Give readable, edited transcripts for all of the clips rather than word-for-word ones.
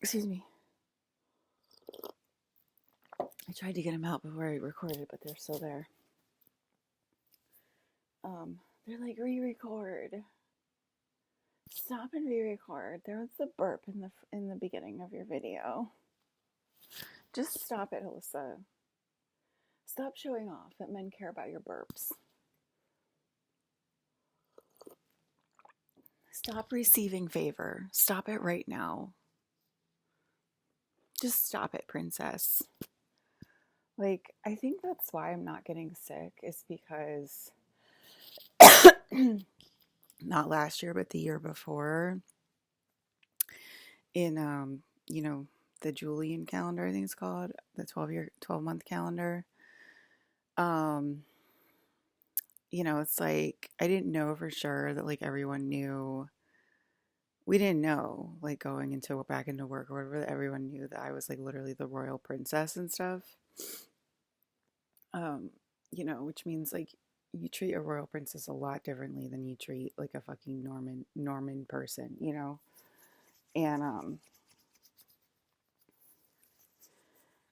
Excuse me. I tried to get them out before I recorded, but they're still there. They're like, re-record. Stop and re-record. There was a burp in the beginning of your video. Just stop it, Elissa. Stop showing off that men care about your burps. Stop receiving favor. Stop it right now. Just stop it, princess. Like, I think that's why I'm not getting sick, is because not last year, but the year before, in the Julian calendar, I think it's called, the 12-month calendar. It's like I didn't know for sure that like everyone knew. We didn't know, like going into back into work or whatever, that everyone knew that I was like literally the royal princess and stuff. Which means like you treat a royal princess a lot differently than you treat like a fucking Norman person, And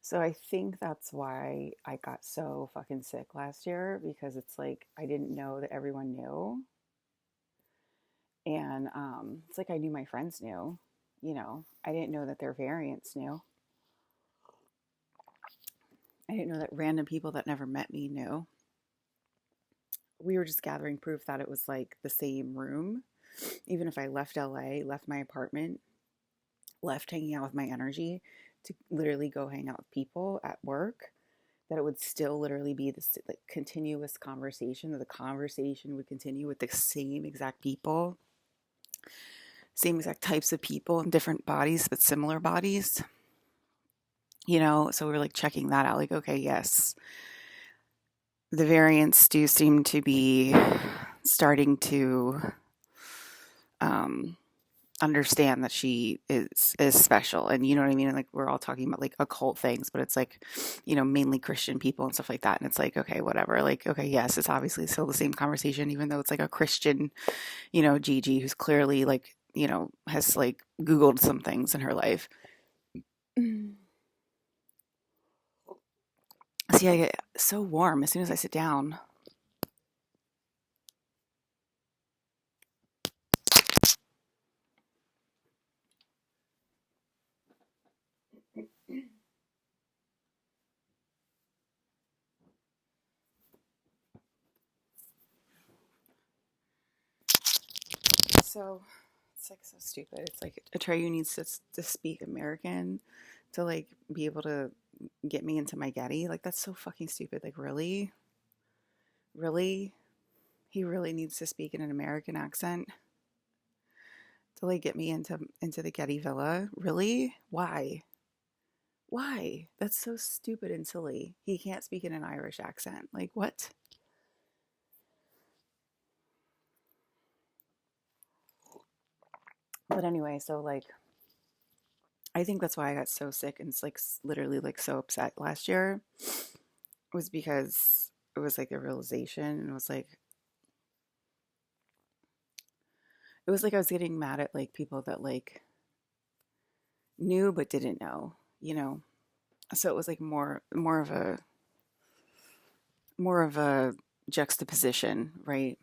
so I think that's why I got so fucking sick last year, because it's like I didn't know that everyone knew. And it's like I knew my friends knew, I didn't know that their variants knew. I didn't know that random people that never met me knew. We were just gathering proof that it was like the same room. Even if I left LA, left my apartment, left hanging out with my energy to literally go hang out with people at work, that it would still literally be this like continuous conversation, that the conversation would continue with the same exact people, same exact types of people in different bodies, but similar bodies. So we're like checking that out. Like, okay, yes, the variants do seem to be starting to understand that she is special, and you know what I mean. And like we're all talking about like occult things, but it's like mainly Christian people and stuff like that. And it's like, okay, whatever. Like, okay, yes, it's obviously still the same conversation, even though it's like a Christian, Gigi, who's clearly like has like Googled some things in her life. See, I get so warm as soon as I sit down. So it's like so stupid. It's like Atreyu needs to speak American to like be able to get me into my Getty. Like that's so fucking stupid. Like really, really, he really needs to speak in an American accent to like get me into the Getty Villa. Really? Why? Why? That's so stupid and silly. He can't speak in an Irish accent. Like what? But anyway, so like I think that's why I got so sick and it's like literally like so upset last year, was because it was like a realization, and it was like I was getting mad at like people that like knew but didn't know, So it was like more of a juxtaposition, right?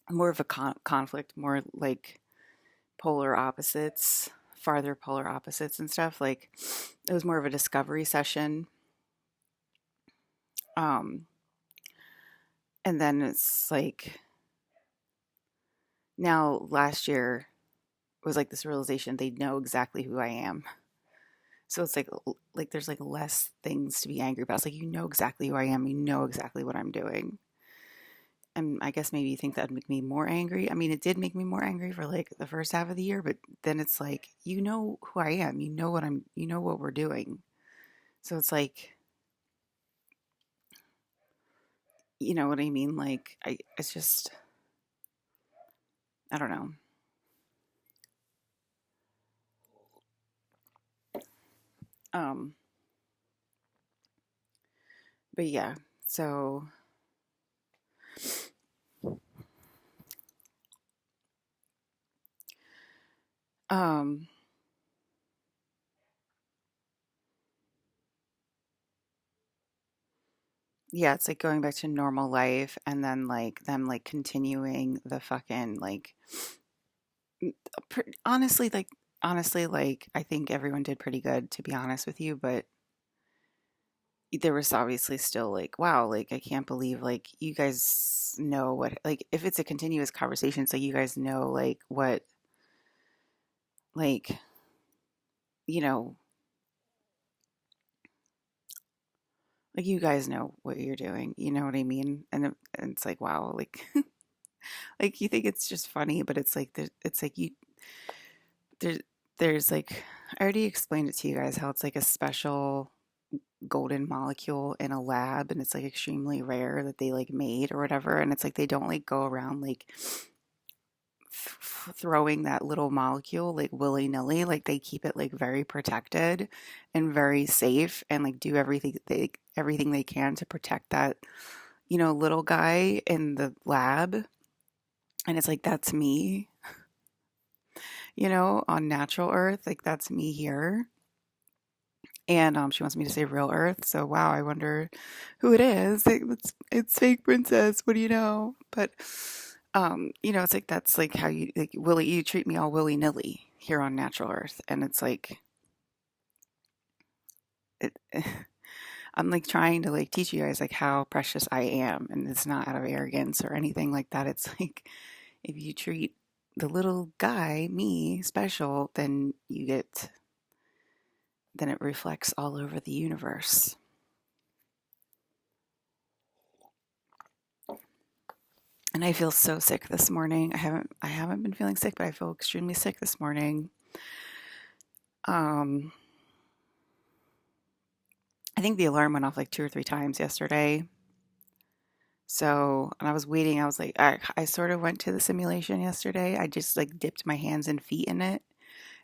More of a conflict, more like polar opposites, farther polar opposites and stuff. Like it was more of a discovery session. Um, and then it's like now last year was like this realization they know exactly who I am. So it's like there's like less things to be angry about. It's like you know exactly who I am, you know exactly what I'm doing. And I guess maybe you think that'd make me more angry. I mean, it did make me more angry for like the first half of the year, but then it's like you know who I am, you know what we're doing. So it's like, you know what I mean? Like it's just I don't know. Um, but yeah, so um Yeah, it's like going back to normal life and then like them like continuing the fucking like honestly like I think everyone did pretty good to be honest with you, but there was obviously still like wow, like I can't believe like you guys know what like if it's a continuous conversation so you guys know like what like you know like you guys know what you're doing, you know what I mean? And it's like wow, like like you think it's just funny, but it's like it's like you there there's like I already explained it to you guys how it's like a special golden molecule in a lab and it's like extremely rare that they like made or whatever and it's like they don't like go around like throwing that little molecule like willy-nilly, like they keep it like very protected and very safe and like do everything they can to protect that little guy in the lab. And it's like that's me, on natural earth, like that's me here. And she wants me to say real earth. So wow, I wonder who it is. It's fake princess. What do you know? But it's like that's like how you like willy you treat me all willy nilly here on natural earth, and it's like it. I'm like trying to like teach you guys like how precious I am, and it's not out of arrogance or anything like that. It's like if you treat the little guy, me, special, then it reflects all over the universe. And I feel so sick this morning. I haven't been feeling sick, but I feel extremely sick this morning. Um I think the alarm went off like 2 or 3 times yesterday. So, and I was waiting. I was like, I sort of went to the simulation yesterday. I just like dipped my hands and feet in it.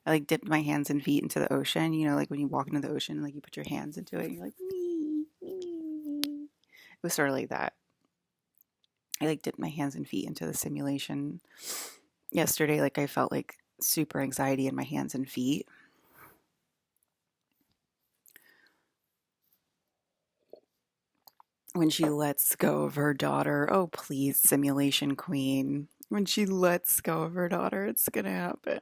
I like dipped my hands and feet into the ocean. Like when you walk into the ocean, like you put your hands into it and you're like, me, me, me. It was sort of like that. I like dipped my hands and feet into the simulation yesterday. Like I felt like super anxiety in my hands and feet. When she lets go of her daughter. Oh, please, simulation queen. When she lets go of her daughter, it's gonna happen.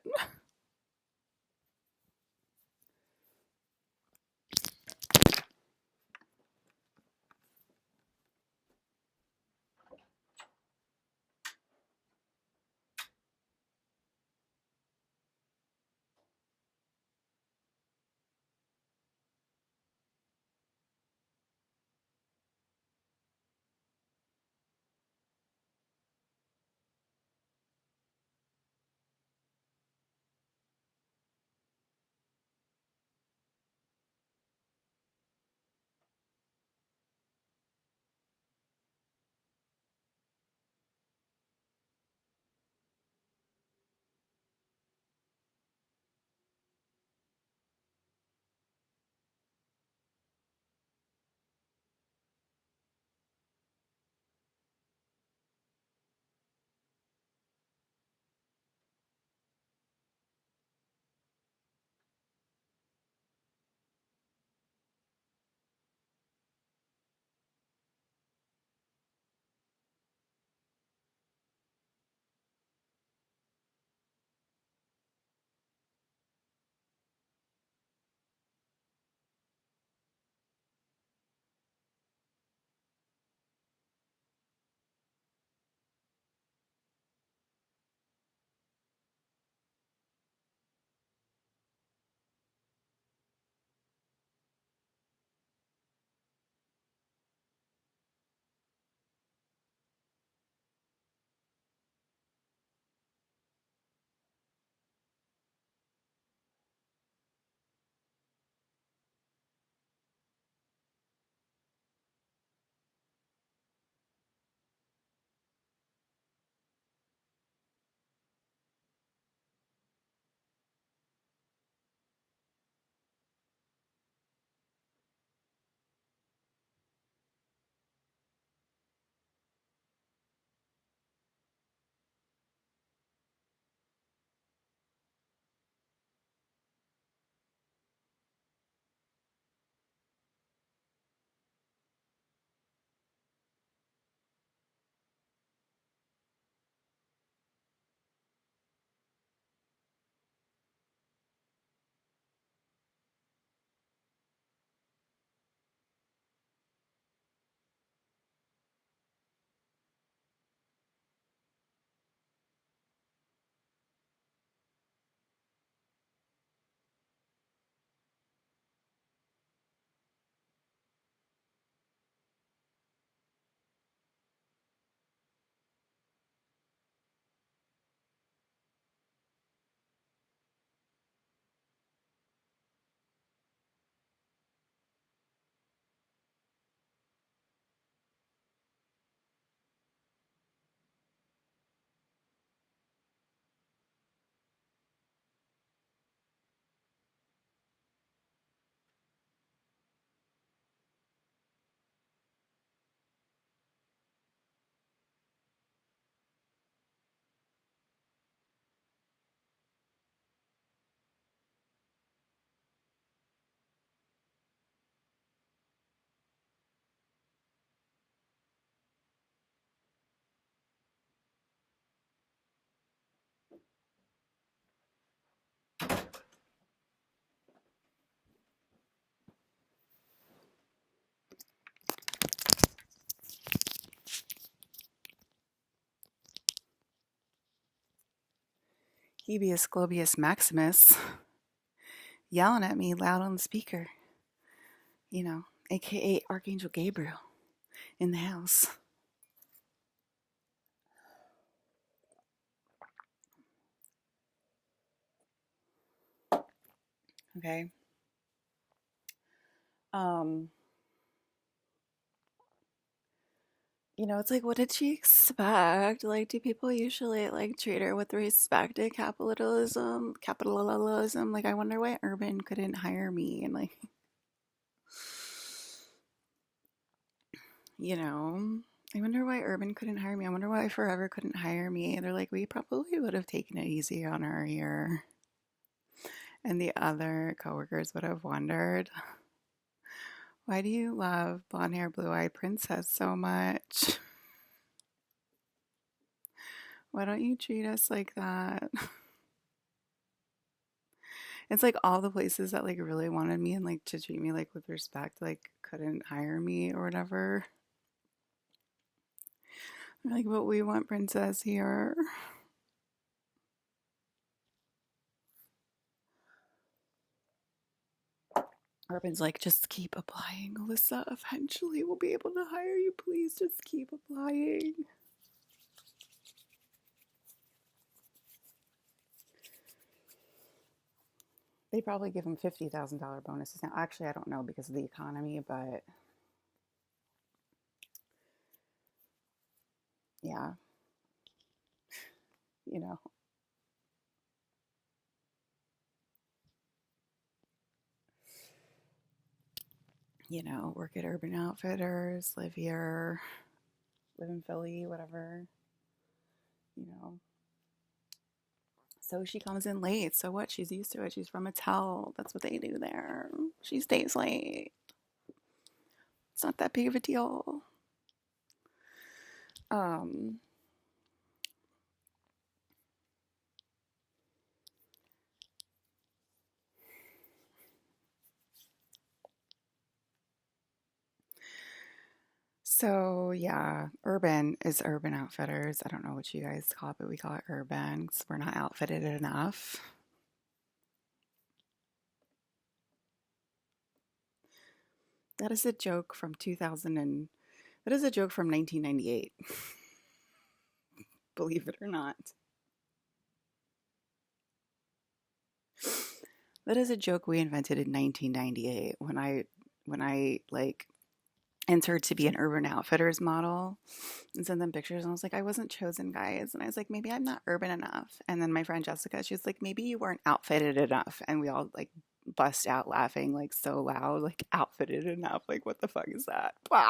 Hebius Globius Maximus yelling at me loud on the speaker, aka Archangel Gabriel in the house. Okay. It's like, what did she expect? Like, do people usually like treat her with respect to capitalism? Like, I wonder why Urban couldn't hire me. And like, I wonder why Urban couldn't hire me. I wonder why Forever couldn't hire me. They're like, we probably would have taken it easy on her here. And the other coworkers would have wondered, why do you love blonde hair, blue eyed princess so much? Why don't you treat us like that? It's like all the places that like really wanted me and like to treat me like with respect, like couldn't hire me or whatever. They're like, but we want princess here. Urban's like, just keep applying, Elissa. Eventually we'll be able to hire you. Please just keep applying. They probably give him $50,000 bonuses now. Actually, I don't know because of the economy, but yeah, you know. Work at Urban Outfitters, live here, live in Philly, whatever, you know. So she comes in late. So what? She's used to it. She's from a tell. That's what they do there. She stays late. It's not that big of a deal. Um, so yeah, Urban is Urban Outfitters. I don't know what you guys call it, but we call it Urban because we're not outfitted enough. That is a joke from 2000 and that is a joke from 1998. Believe it or not. That is a joke we invented in 1998 when I like entered to be an Urban Outfitters model and sent them pictures and I was like, I wasn't chosen, guys. And I was like, maybe I'm not urban enough. And then my friend Jessica, she was like, maybe you weren't outfitted enough. And we all like bust out laughing like so loud, like outfitted enough. Like, what the fuck is that? Bah!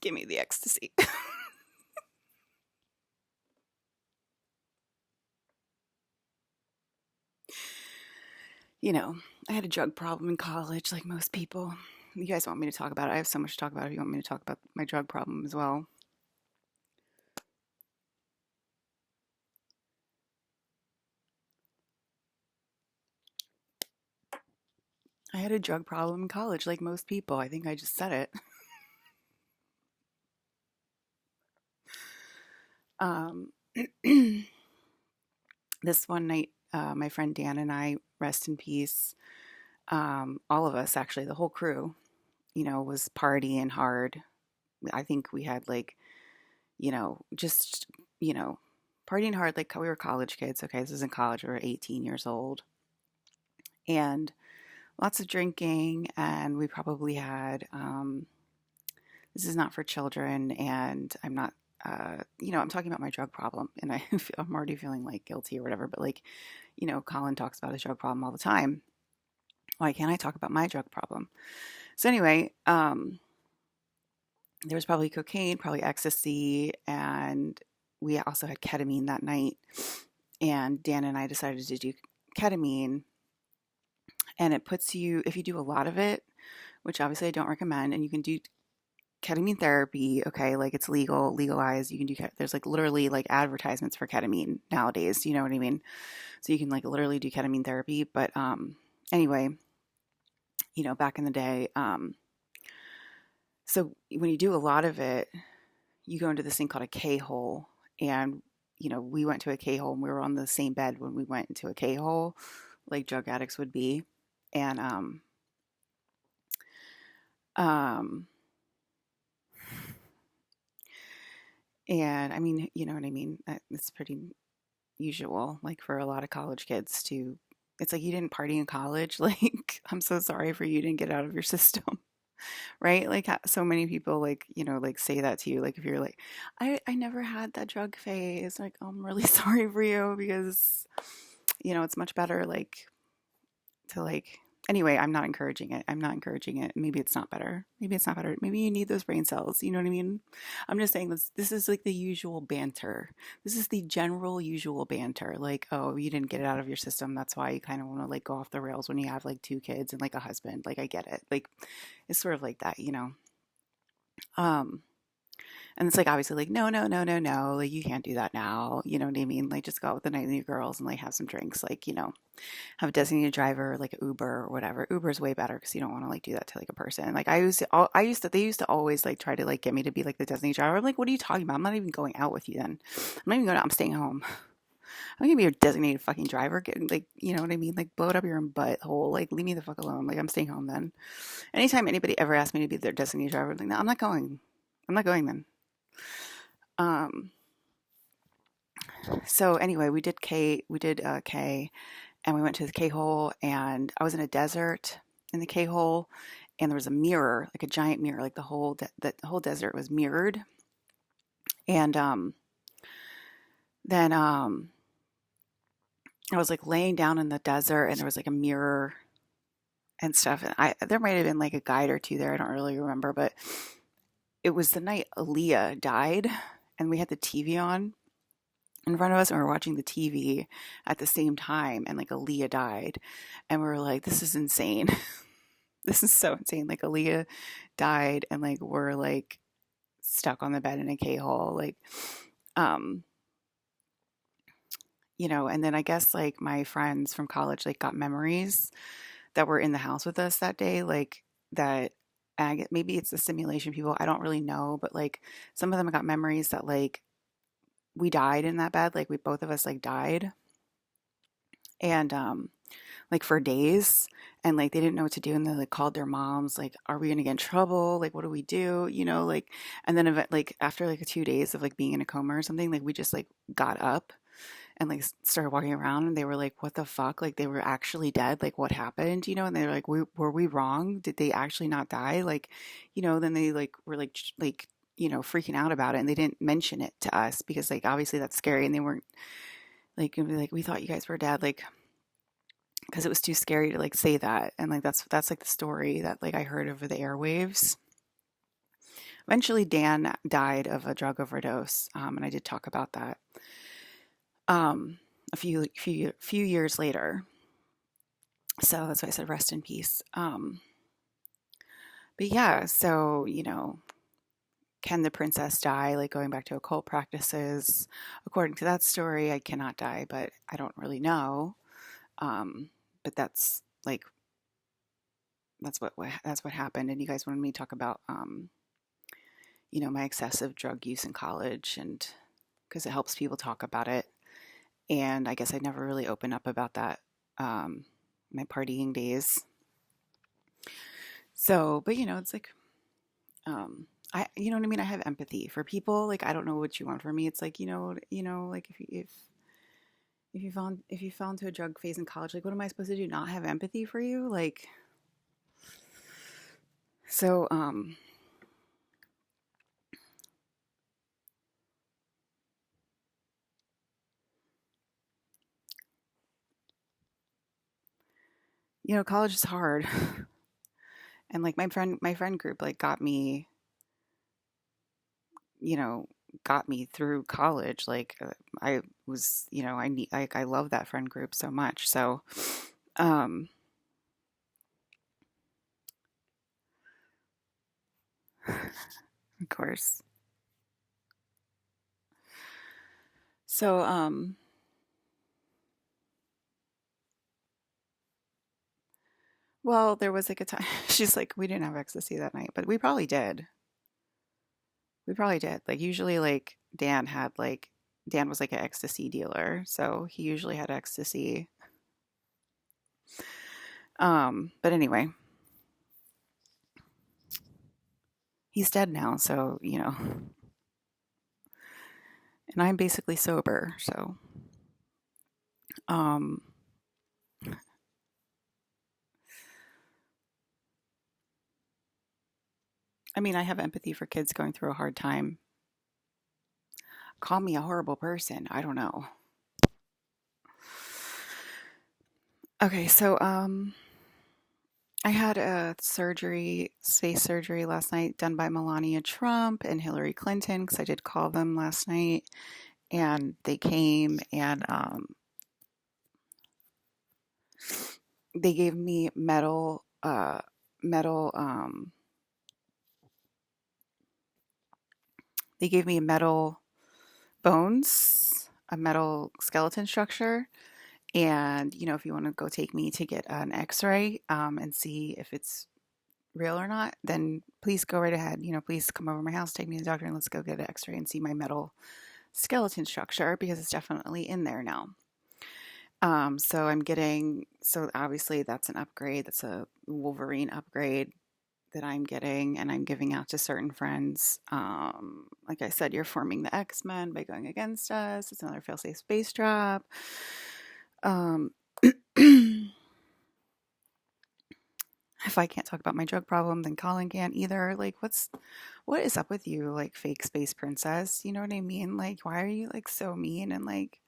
Give me the ecstasy. I had a drug problem in college, like most people. You guys want me to talk about it? I have so much to talk about if you want me to talk about my drug problem as well. I had a drug problem in college, like most people. I think I just said it. Um, this one night, my friend Dan and I, rest in peace, all of us, actually, the whole crew, was partying hard. I think we had like, just, partying hard like we were college kids. Okay, this was in college. We were 18 years old. And lots of drinking. And we probably had, this is not for children. And I'm not, I'm talking about my drug problem. And I'm already feeling like guilty or whatever. But like, Colin talks about his drug problem all the time. Why can't I talk about my drug problem? So anyway, there was probably cocaine, probably ecstasy, and we also had ketamine that night. And Dan and I decided to do ketamine. And it puts you, if you do a lot of it, which obviously I don't recommend, and you can do ketamine therapy, okay, like it's legalized. You can do, there's like literally like advertisements for ketamine nowadays. You know what I mean? So you can like literally do ketamine therapy. But anyway, back in the day, so when you do a lot of it, you go into this thing called a K-hole, and we went to a K-hole and we were on the same bed when we went into a K-hole, like drug addicts would be. And um and I mean, you know what I mean? It's pretty usual, like for a lot of college kids to, it's like you didn't party in college. Like, I'm so sorry for you didn't get out of your system, right? Like so many people like, like say that to you. Like if you're like, I never had that drug phase, like, oh, I'm really sorry for you because, it's much better like to like, anyway, I'm not encouraging it. I'm not encouraging it. Maybe it's not better. Maybe it's not better. Maybe you need those brain cells. You know what I mean? I'm just saying this is like the usual banter. This is the general usual banter. Like, oh, you didn't get it out of your system. That's why you kind of want to like go off the rails when you have like two kids and like a husband. Like I get it. Like it's sort of like that. Um and it's like obviously like no, no, no, no, no, like you can't do that now. You know what I mean? Like just go out with the night with your girls and like have some drinks. Like, have a designated driver, like Uber or whatever. Uber is way better because you don't want to like do that to like a person. Like they used to always like try to like get me to be like the designated driver. I'm like, what are you talking about? I'm not even going out with you then. I'm not even going out. I'm staying home. I'm gonna be your designated fucking driver. Get, like, you know what I mean? Like blow it up your own butthole. Like leave me the fuck alone. Like I'm staying home then. Anytime anybody ever asked me to be their designated driver, I'm like, no, I'm not going. I'm not going then. Um. So anyway, we did K, and we went to the K hole, and I was in a desert in the K hole, and there was a mirror, like a giant mirror, like the whole desert was mirrored, and then I was like laying down in the desert, and there was like a mirror and stuff, and there might have been like a guide or two there, I don't really remember, but it was the night Aaliyah died, and we had the TV on in front of us and we were watching the TV at the same time and like Aaliyah died and we were like, this is insane. This is so insane. Like Aaliyah died and like we're like stuck on the bed in a K-hole. Like, um, and then I guess like my friends from college like got memories that were in the house with us that day, like that. Maybe it's the simulation people. I don't really know, but like some of them got memories that like we died in that bed, like we both of us like died, and like for days, and like they didn't know what to do, and they like called their moms, like, are we gonna get in trouble, like what do we do, like, and then like after like 2 days of like being in a coma or something, like we just like got up and like started walking around, and they were like, what the fuck, like they were actually dead, like what happened, and they were like, were we wrong, did they actually not die, like, then they like were like freaking out about it, and they didn't mention it to us because like obviously that's scary, and they weren't like we thought you guys were dead, like because it was too scary to like say that, and like that's like the story that like I heard over the airwaves. Eventually Dan died of a drug overdose, and I did talk about that a few years later, so that's why I said rest in peace. But yeah, so can the princess die? Like going back to occult practices, according to that story, I cannot die, but I don't really know. But that's like that's what happened. And you guys wanted me to talk about my excessive drug use in college, and because it helps people talk about it. And I guess I never really opened up about that my partying days. So, but it's like you know what I mean? I have empathy for people. Like I don't know what you want from me. It's like, like if you fell into a drug phase in college, like what am I supposed to do? Not have empathy for you? Like so college is hard. And like my friend group like you know, got me through college. Like I was, I love that friend group so much. So, um, of course. So, well, there was like a time she's like, we didn't have ecstasy that night, but we probably did. We probably did. Like usually like Dan had like Dan was like an ecstasy dealer, so he usually had ecstasy. But anyway, he's dead now, so and I'm basically sober, so um, I mean, I have empathy for kids going through a hard time. Call me a horrible person. I don't know. Okay, so I had a surgery, space surgery last night done by Melania Trump and Hillary Clinton because I did call them last night and they came and they gave me metal they gave me metal bones, a metal skeleton structure. And, if you want to go take me to get an x-ray and see if it's real or not, then please go right ahead. Please come over to my house, take me to the doctor, and let's go get an x-ray and see my metal skeleton structure because it's definitely in there now. So obviously that's an upgrade. That's a Wolverine upgrade that I'm getting and I'm giving out to certain friends. Like I said, you're forming the X-Men by going against us. It's another fail-safe space drop. Um, if I can't talk about my drug problem, then Colin can't either. Like, what is up with you, like fake space princess? You know what I mean? Like, why are you like so mean? And like,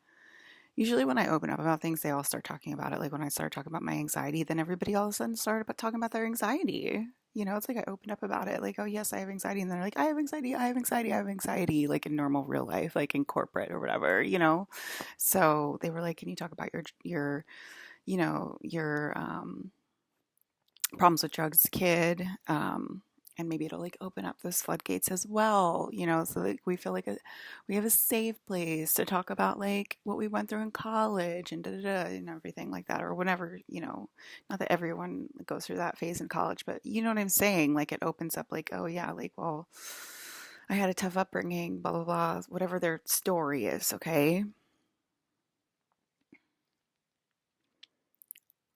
usually when I open up about things, they all start talking about it. Like when I started talking about my anxiety, then everybody all of a sudden started talking about their anxiety. It's like I opened up about it, like, oh yes, I have anxiety, and then they're like, I have anxiety, I have anxiety, I have anxiety, like in normal real life, like in corporate or whatever. So they were like, can you talk about your problems with drugs as a kid? And maybe it'll like open up those floodgates as well, so like we feel like we have a safe place to talk about like what we went through in college and da da da and everything like that, or whenever, not that everyone goes through that phase in college, but you know what I'm saying? Like it opens up like, oh yeah, like, well, I had a tough upbringing, blah blah blah, whatever their story is, okay?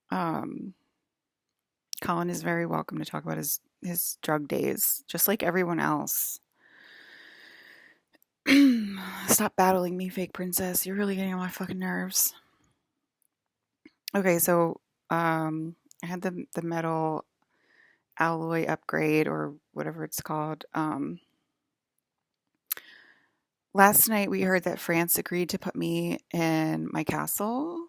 Um, Colin is very welcome to talk about his drug days, just like everyone else. Stop battling me, fake princess. You're really getting on my fucking nerves. Okay, so I had the metal alloy upgrade or whatever it's called. Last night we heard that France agreed to put me in my castle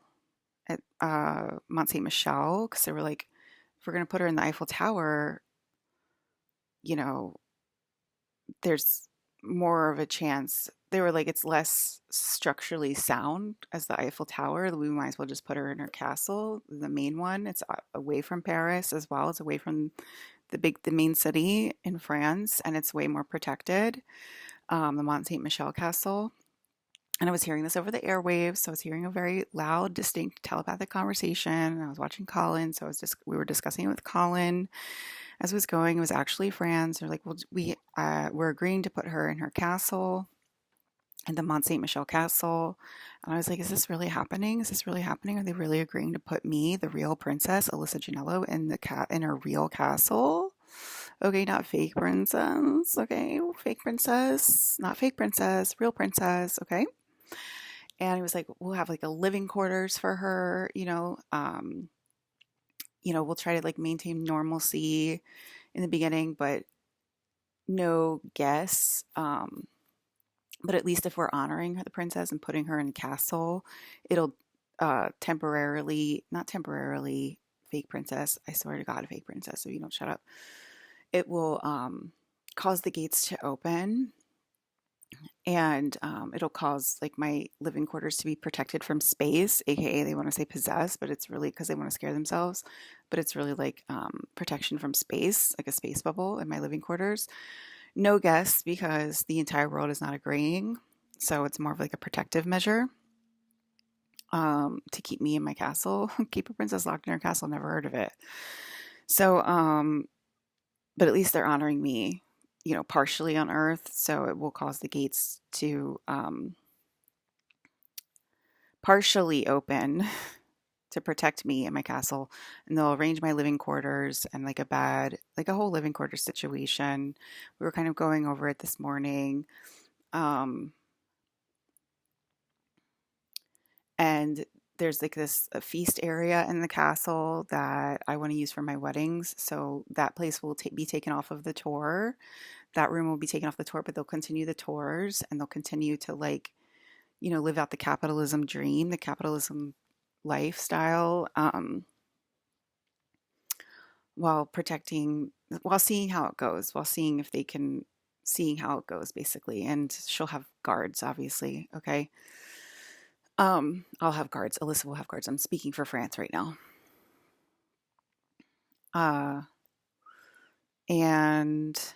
at Mont Saint Michel because they were like, if we're gonna put her in the Eiffel Tower, you know, there's more of a chance. They were like, it's less structurally sound as the Eiffel Tower. We might as well just put her in her castle, the main one. It's away from Paris as well. It's away from the main city in France, and it's way more protected. The Mont Saint Michel Castle. And I was hearing this over the airwaves, so I was hearing a very loud, distinct telepathic conversation. And I was watching Colin, so we were discussing it with Colin as it was going. It was actually France. They're like, well, we're agreeing to put her in her castle, in the Mont Saint Michel Castle. And I was like, is this really happening? Is this really happening? Are they really agreeing to put me, the real princess, Elissa Janello, in her real castle? Okay, not fake princess. Okay, fake princess, not fake princess, real princess. Okay. And he was like, we'll have like a living quarters for her, we'll try to like maintain normalcy in the beginning, but no guests. But at least if we're honoring the princess and putting her in a castle, it'll not temporarily, fake princess. I swear to God, fake princess. So you don't shut up. It will cause the gates to open, and it'll cause like my living quarters to be protected from space, aka they want to say possessed, but it's really because they want to scare themselves, but it's really like protection from space, like a space bubble in my living quarters. No guests because the entire world is not agreeing, so it's more of like a protective measure to keep me in my castle. Keep a princess locked in her castle, never heard of it. So but at least they're honoring me, partially on Earth, so it will cause the gates to partially open to protect me and my castle, and they'll arrange my living quarters and like a bed, like a whole living quarters situation. We were kind of going over it this morning. Um, and there's like this feast area in the castle that I want to use for my weddings. So that place will be taken off of the tour. That room will be taken off the tour, but they'll continue the tours and they'll continue to like, live out the capitalism dream, the capitalism lifestyle, while protecting, while seeing how it goes, while seeing if they can, seeing how it goes basically. And she'll have guards, obviously. Okay. I'll have guards. Elissa will have guards. I'm speaking for France right now. Uh, and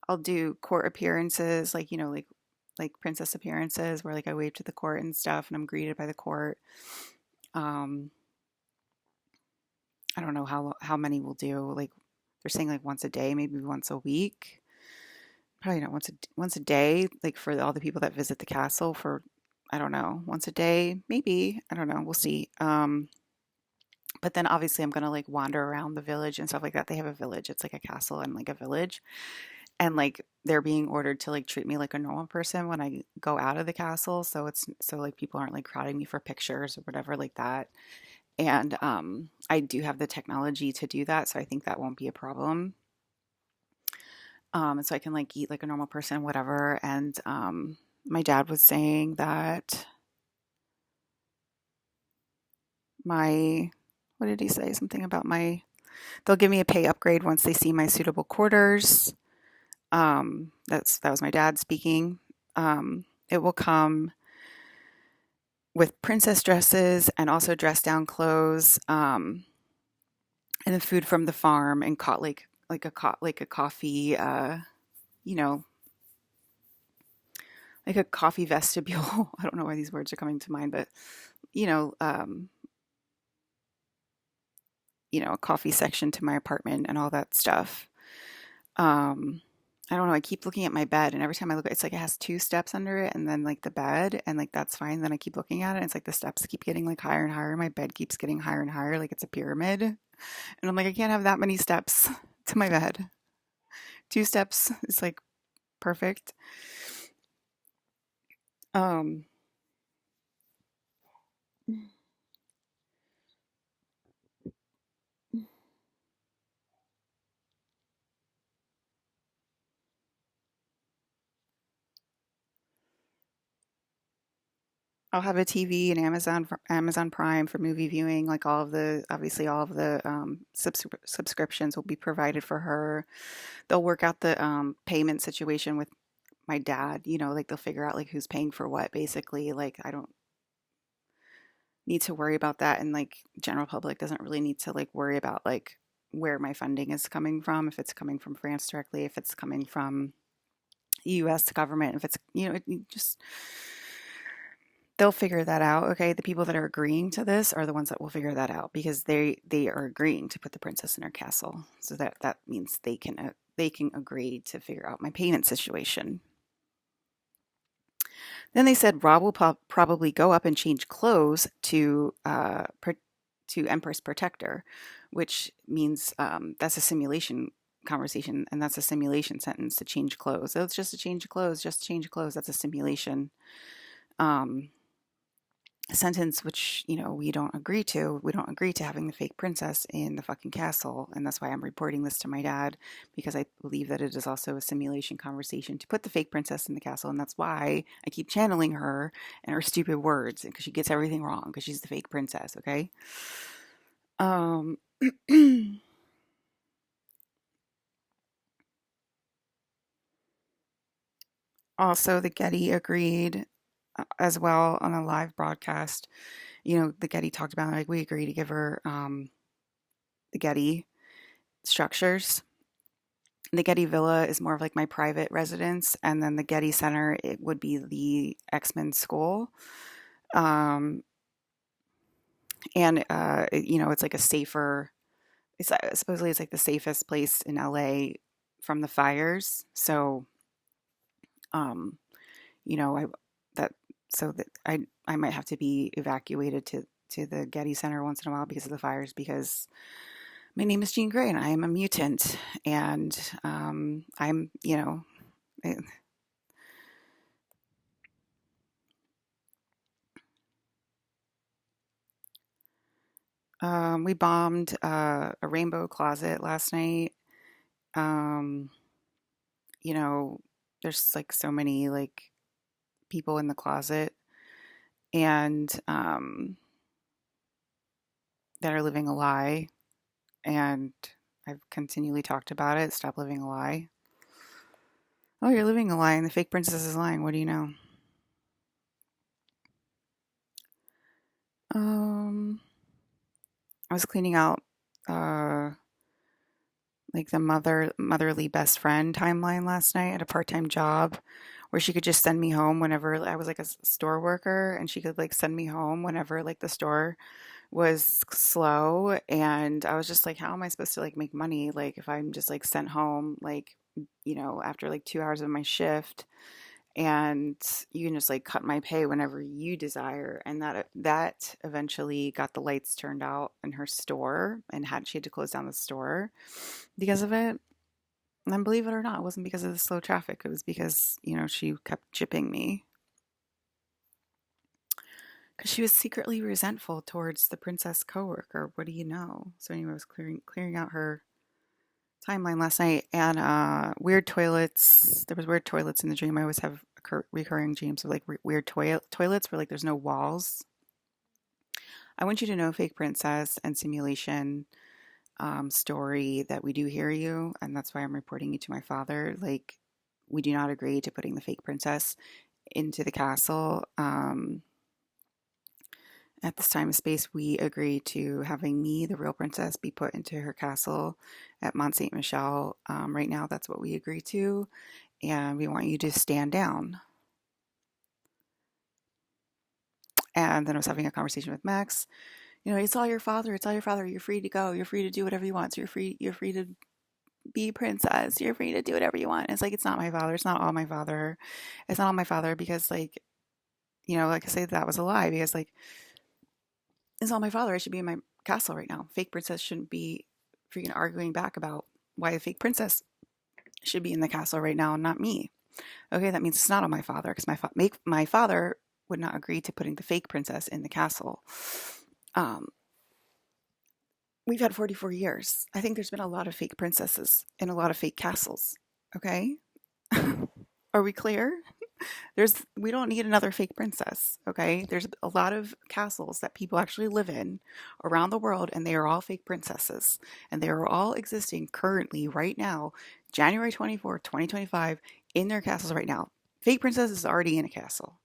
I'll do court appearances, like, like princess appearances where like I wave to the court and stuff and I'm greeted by the court. Um, I don't know how many we'll do. Like they're saying like once a day, maybe once a week. Probably not once a day, like for all the people that visit the castle for, I don't know, once a day, maybe. I don't know. We'll see. But then obviously I'm gonna like wander around the village and stuff like that. They have a village. It's like a castle and like a village. And like they're being ordered to like treat me like a normal person when I go out of the castle. So like people aren't like crowding me for pictures or whatever like that. And I do have the technology to do that, so I think that won't be a problem. And so I can like eat like a normal person, whatever. And my dad was saying that what did he say? Something about they'll give me a pay upgrade once they see my suitable quarters. That was my dad speaking. It will come with princess dresses and also dress down clothes, and the food from the farm and caught like a coffee, you know, like a coffee vestibule. I don't know why these words are coming to mind, but you know, um, a coffee section to my apartment and all that stuff. Um, I don't know. I keep looking at my bed, and every time I look, it's like it has two steps under it, and then like the bed, and like that's fine. Then I keep looking at it, and it's like the steps keep getting like higher and higher. My bed keeps getting higher and higher, like it's a pyramid. And I'm like, I can't have that many steps to my bed. Two steps is like perfect. Um, I'll have a TV and Amazon Prime for movie viewing. Like obviously all of the subscriptions will be provided for her. They'll work out the payment situation with my dad. Like they'll figure out like who's paying for what. Basically, like I don't need to worry about that, and like general public doesn't really need to like worry about like where my funding is coming from. If it's coming from France directly, if it's coming from U.S. government, if it's just they'll figure that out. Okay, the people that are agreeing to this are the ones that will figure that out because they are agreeing to put the princess in her castle. So that means they can agree to figure out my payment situation. Then they said Rob will probably go up and change clothes to Empress Protector, which means that's a simulation conversation, and that's a simulation sentence to change clothes. So it's just a change of clothes, just change of clothes. That's a simulation. Sentence which we don't agree to. We don't agree to having the fake princess in the fucking castle, and that's why I'm reporting this to my dad, because I believe that it is also a simulation conversation to put the fake princess in the castle, and that's why I keep channeling her and her stupid words, because she gets everything wrong because she's the fake princess. Okay. um Also, the Getty agreed as well on a live broadcast. The Getty talked about like we agree to give her the Getty structures. The Getty Villa is more of like my private residence, and then the Getty Center, it would be the X-Men school. Um, and it's like a safer. It's supposedly it's like the safest place in LA from the fires. So, um, I so that I might have to be evacuated to the Getty Center once in a while because of the fires, because my name is Jean Grey and I am a mutant, and I'm, eh, we bombed a rainbow closet last night. Um, you know, there's like so many like people in the closet, and that are living a lie, and I've continually talked about it. Stop living a lie. Oh, you're living a lie, and the fake princess is lying. What do you know? Um, I was cleaning out uh like the motherly best friend timeline last night at a part-time job where she could just send me home whenever. I was like a store worker, and she could like send me home whenever like the store was slow, and I was just like, how am I supposed to like make money like if I'm just like sent home like after like 2 hours of my shift, and you can just like cut my pay whenever you desire. And that eventually got the lights turned out in her store, and she had to close down the store because of it. And believe it or not, it wasn't because of the slow traffic. It was because she kept chipping me, because she was secretly resentful towards the princess coworker. What do you know? So anyway, I was clearing out her timeline last night, and weird toilets. There was weird toilets in the dream. I always have recurring dreams of like weird toilets where like there's no walls. I want you to know, fake princess and simulation story, that we do hear you, and that's why I'm reporting you to my father. Like, we do not agree to putting the fake princess into the castle. At this time and space, we agree to having me, the real princess, be put into her castle at Mont Saint Michel. Right now, that's what we agree to, and we want you to stand down. And then I was having a conversation with Max. It's all your father. It's all your father. You're free to go. You're free to do whatever you want. So you're free. You're free to be princess. You're free to do whatever you want. It's like, it's not my father. It's not all my father. It's not all my father because like, like I say, that was a lie, because like, it's all my father. I should be in my castle right now. Fake princess shouldn't be freaking arguing back about why the fake princess should be in the castle right now and not me. Okay, that means it's not on my father, because my father would not agree to putting the fake princess in the castle. We've had 44 years. I think there's been a lot of fake princesses in a lot of fake castles. Okay? Are we clear? We don't need another fake princess, okay? There's a lot of castles that people actually live in around the world, and they are all fake princesses, and they are all existing currently right now, January 24th, 2025, in their castles right now. Fake princess is already in a castle.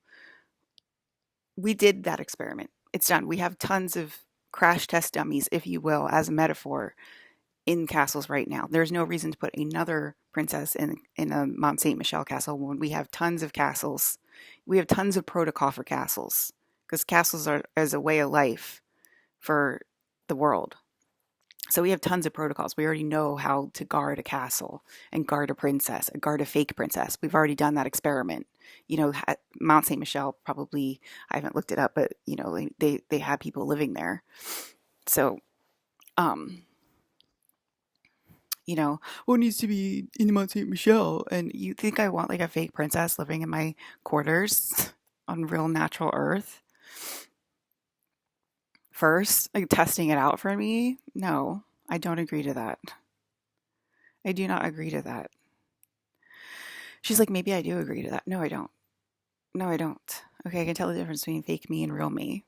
We did that experiment. It's done. We have tons of crash test dummies, if you will, as a metaphor, in castles right now. There's no reason to put another princess in a Mont Saint Michel castle when we have tons of castles. We have tons of protocol for castles, because castles are as a way of life for the world. So we have tons of protocols. We already know how to guard a castle and guard a princess, and guard a fake princess. We've already done that experiment. Mont Saint Michel, probably, I haven't looked it up, but they had people living there. So, what needs to be in Mont Saint Michel? And you think I want like a fake princess living in my quarters on real natural earth? First, like testing it out for me? No, I don't agree to that. I do not agree to that. She's like, maybe I do agree to that. No, I don't. No, I don't. Okay, I can tell the difference between fake me and real me.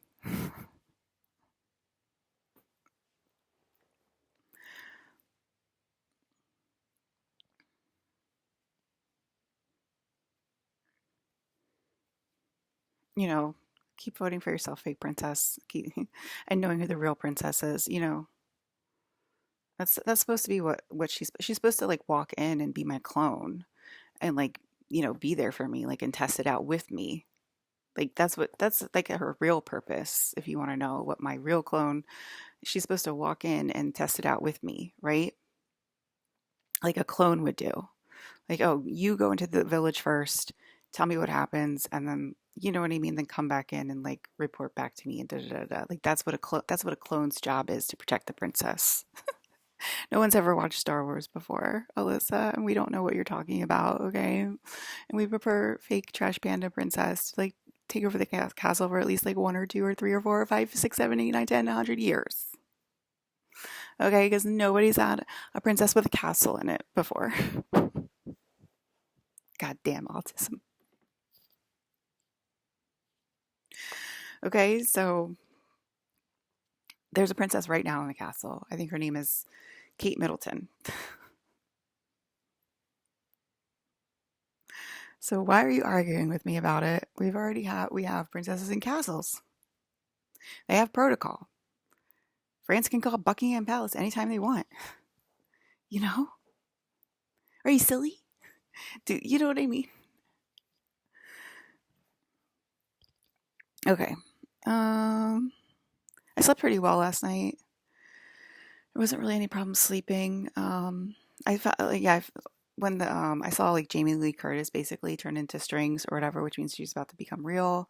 Keep voting for yourself, fake princess. And knowing who the real princess is. That's supposed to be what she's supposed to like walk in and be my clone, and like be there for me, like, and test it out with me. Like, that's like her real purpose. If you want to know what my real clone, she's supposed to walk in and test it out with me, right? Like a clone would do. Like, oh, you go into the village first, tell me what happens, and then you know what I mean, then come back in and like report back to me and da da da da. Like that's what a clone's job is, to protect the princess. No one's ever watched Star Wars before, Alyssa, and we don't know what you're talking about, okay? And we prefer fake trash panda princess to like take over the castle for at least like 1 or 2 or 3 or 4 or 5, 6, 7, 8, 9, 10, 100 years. Okay, because nobody's had a princess with a castle in it before. Goddamn autism. Okay, so there's a princess right now in the castle. I think her name is Kate Middleton. So why are you arguing with me about it? We have princesses in castles. They have protocol. France can call Buckingham Palace anytime they want. You know? Are you silly? Do you know what I mean? Okay. I slept pretty well last night. There wasn't really any problem sleeping. I felt like when the I saw like Jamie Lee Curtis basically turn into strings or whatever, which means she's about to become real,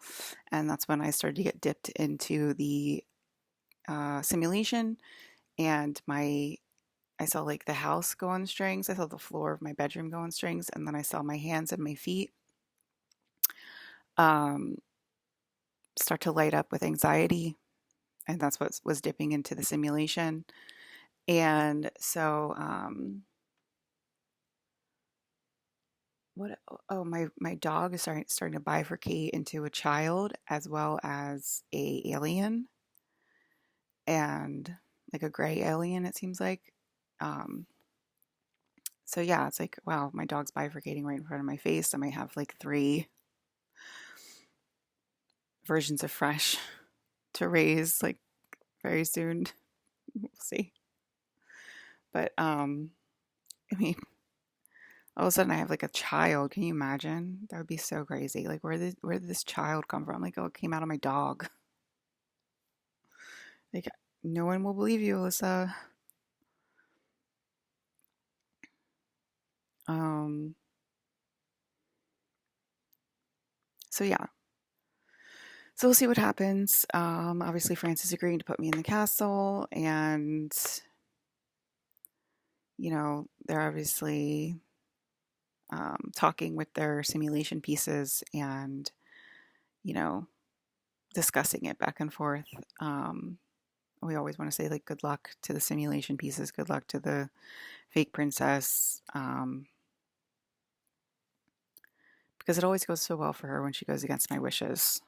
and that's when I started to get dipped into the simulation, and I saw like the house go on strings. I saw the floor of my bedroom go on strings, and then I saw my hands and my feet um, start to light up with anxiety, and that's what was dipping into the simulation. And so, what? Oh, my dog is starting to bifurcate into a child as well as a alien, and like a gray alien. It seems like. Um, so yeah, it's like, wow, my dog's bifurcating right in front of my face. I might have like 3 versions of Fresh to raise like very soon. We'll see. But I mean, all of a sudden I have like a child. Can you imagine? That would be so crazy. Like where did this child come from? Like, oh, it came out of my dog. Like, no one will believe you, Elissa. Um so yeah. So we'll see what happens. Obviously France is agreeing to put me in the castle, and they're obviously talking with their simulation pieces and, you know, discussing it back and forth. We always want to say, like, good luck to the simulation pieces, good luck to the fake princess, because it always goes so well for her when she goes against my wishes.